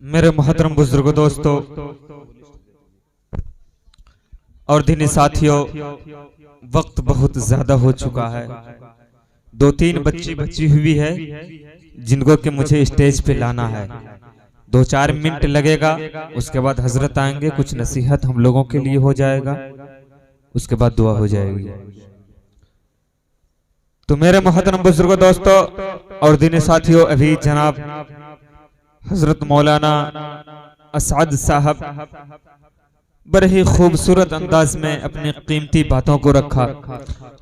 मेरे मोहतरम बुजुर्ग दोस्तों और दीनी साथियों, वक्त बहुत ज्यादा हो चुका है। 2-3 बच्ची बची हुई है जिनको कि मुझे स्टेज पे लाना है। 2-4 मिनट लगेगा, उसके बाद हजरत आएंगे, कुछ नसीहत हम लोगों के लिए हो जाएगा, उसके बाद दुआ हो जाएगी। तो मेरे मोहतरम बुजुर्ग दोस्तों और दीनी साथियों, अभी जनाब हजरत मौलाना असद साहब बड़े ही खूबसूरत अंदाज में अपनी कीमती बातों को रखा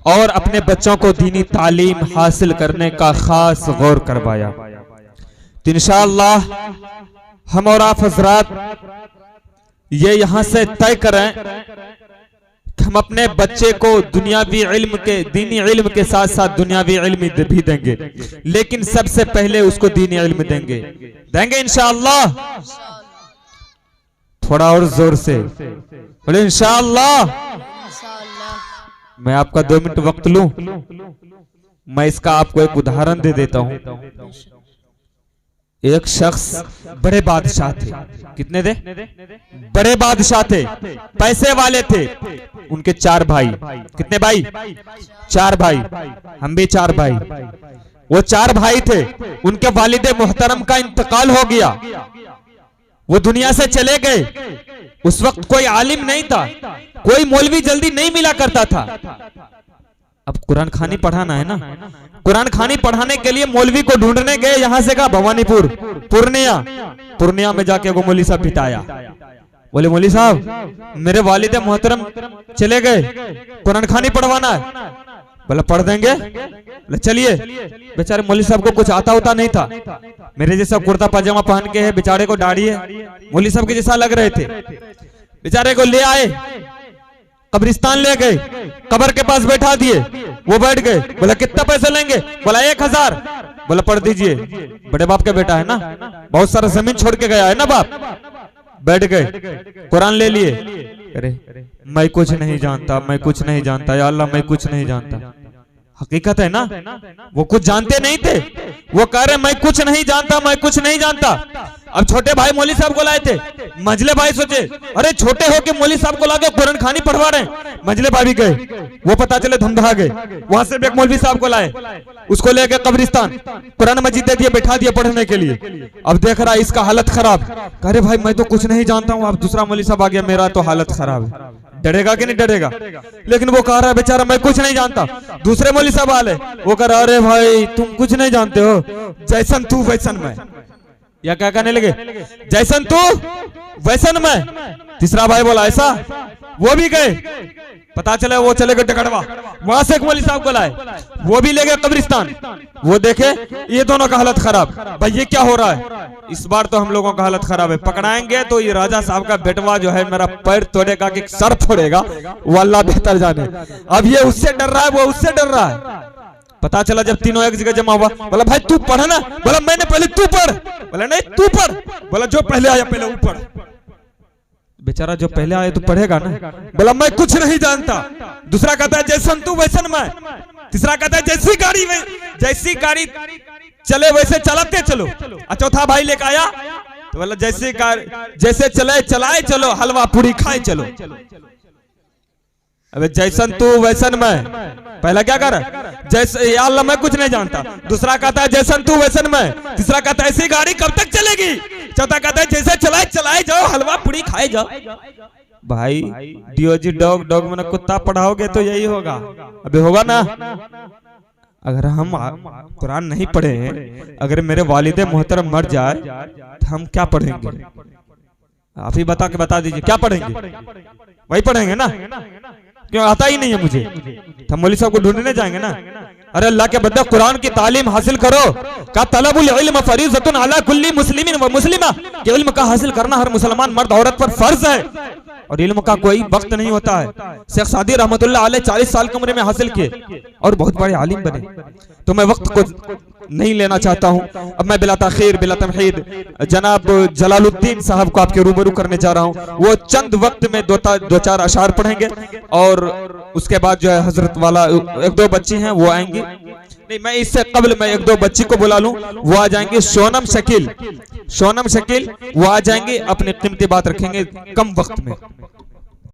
और अपने बच्चों को दीनी तालीम हासिल करने का खास गौर करवाया। तो इंशाअल्लाह हम और आप हजरात ये यहां से तय करें कि हम अपने बच्चे को दुनियावी इल्म के, दीनी इल्म के साथ साथ दुनियावी इल्म भी देंगे, लेकिन सबसे पहले उसको दीनी इल्म देंगे इंशाअल्लाह। थोड़ा और जोर से बोले इंशाअल्लाह। मैं आपका 2 मिनट वक्त लूं। मैं इसका आपको एक उदाहरण दे देता हूं। एक शख्स बड़े बादशाह थे। कितने थे? बड़े बादशाह थे, पैसे वाले थे। उनके 4 भाई। कितने भाई? 4 भाई। हम भी 4 भाई। वो 4 भाई थे। उनके वालिद मोहतरम का इंतकाल हो गया, वो दुनिया से चले गए। उस वक्त कोई आलिम नहीं था, कोई मौलवी जल्दी नहीं मिला करता था। अब कुरान खानी पढ़ाना है ना, कुरान खानी पढ़ाने के लिए मौलवी को ढूंढने गए। यहां से कहा भवानीपुर, पूर्णिया में जाके वो मौलवी साहब पिटाया। बोले मौलवी साहब मेरे वालिद मोहतरम चले गए, कुरान खानी पढ़वाना है। बोला पढ़ देंगे। बोले चलिए। बेचारे मौलवी साहब को कुछ आता होता नहीं था, मेरे जैसा कुर्ता पाजामा पहन के है, बेचारे को दाढ़ी है, मौलवी साहब के जैसा लग रहे थे। बेचारे को ले आए, कब्रिस्तान ले गए, कब्र के पास बैठा दिए, वो बैठ गए। बोला कितना पैसा लेंगे? बोला 1000। बोला पढ़ दीजिए। बड़े बाप का बेटा है ना, बहुत सारा जमीन छोड़ के गया है ना बाप। बैठ गए, कुरान ले लिए। अरे मैं कुछ नहीं जानता, मैं कुछ नहीं जानता, या अल्लाह मैं कुछ नहीं जानता। हकीकत है ना, वो कुछ जानते नहीं थे। वो कह रहे मैं कुछ नहीं जानता, मैं कुछ नहीं जानता। अब छोटे भाई मौलवी साहब को लाए थे। मजले भाई सोचे अरे छोटे हो के मौलवी साहब को लाके कुरान खानी पढ़वा रहे। मजले भाई भी गए, वो पता चले धमधा गए। वहां से एक मौलवी साहब को लाए, उसको लेके कब्रिस्तान कुरान मजीद दे दिए, बैठा दिया पढ़ने के लिए। अब देख रहा है इसका हालत खराब। कह रहे भाई मैं तो कुछ नहीं जानता हूँ, अब दूसरा मौलवी साहब आ गया, मेरा तो हालत खराब है। डरेगा कि नहीं डरेगा? लेकिन वो कह रहा है बेचारा मैं कुछ नहीं जानता। दूसरे मौलवी साहब आले, वो कह रहा अरे भाई तुम कुछ नहीं जानते हो, जैसन तू वैसन मैं। या क्या कहने लगे? जैसन तू वैसन मैं। तीसरा भाई बोला ऐसा, वो भी गए। पता चला वो चले गए टकड़वा, वहां से एक मौलवी साहब को लाए, वो भी ले गए कब्रिस्तान। वो देखे ये दोनों का हालत खराब। भाई ये क्या हो रहा है? इस बार तो हम लोगों का हालत खराब है, पकड़ाएंगे तो ये राजा साहब का बेटवा जो है मेरा पैर तोड़ेगा कि सर फोड़ेगा, वो अल्लाह बेहतर जाने। अब ये उससे डर रहा है, वो उससे डर रहा है। पता चला जब तीनों एक जगह जमा हुआ, बोला भाई तू पढ़ ना। बोला मैंने पहले तू पढ़। बोला नहीं तू पढ़। बोला जो पहले आया पहले वो पढ़। बेचारा जो पहले आया तो पढ़ेगा ना। बोला मैं कुछ नहीं जानता। दूसरा कहता है जैसन तू वैसन मैं। तीसरा कहता है जैसी गाड़ी चले वैसे चलाते चलो। चौथा भाई लेकर आया तो बोला जैसे चले चलाए चलो, हलवा पूरी खाए चलो। अबे जैसन तू वैसन मैं। पहला क्या कर रहा है? जैसे या अल्लाह मैं कुछ नहीं जानता। दूसरा कहता है जैसन तू वैसन मैं। तीसरा कहता है ऐसी गाड़ी कब तक चलेगी? चौथा कहता है जैसे चलाए जाओ, हलवा पूरी खाए जाओ। भाई डीओजी डॉग मैंने कुत्ता पढ़ाओगे तो यही होगा। अबे होगा ना। अगर हम कुरान नहीं पढ़े हैं, अगर मेरे वालिद मोहतरम मर जाए तो हम क्या पढ़ेंगे? आप ही बता दीजिए क्या पढ़ेंगे? वही पढ़ेंगे ना, क्यों आता ही नहीं है मुझे। हम मौलवी साहब को ढूंढने जाएंगे ना। अरे अल्लाह के बंदे कुरान की तालीम हासिल करो। का तलबुल इल्म फरीज़तुन अला कुल्ली मुस्लिमिन व मुस्लिमा, कि इल्म का हासिल करना हर मुसलमान मर्द औरत पर फर्ज है और इल्म का कोई वक्त नहीं होता है। शेख सादी रहमतुल्लाह अलैह 40 साल की उम्र में हासिल किए और बहुत बड़े आलिम बने। तो मैं वक्त को नहीं लेना चाहता हूं। अब मैं बिला ताखीर बिला तमहीद जनाब जलालुद्दीन साहब को आपके रूबरू करने जा रहा हूं। वो चंद वक्त में 2-4 अशार पढ़ेंगे और उसके बाद जो है हजरत वाला 1-2 बच्ची हैं वो आएंगी। नहीं, मैं इससे कबल मैं एक दो बच्ची को बुला लूं, वो आ जाएंगे। सोनम शकील, सोनम शकील वो आ जाएंगे, अपनी कीमती बात रखेंगे कम वक्त में।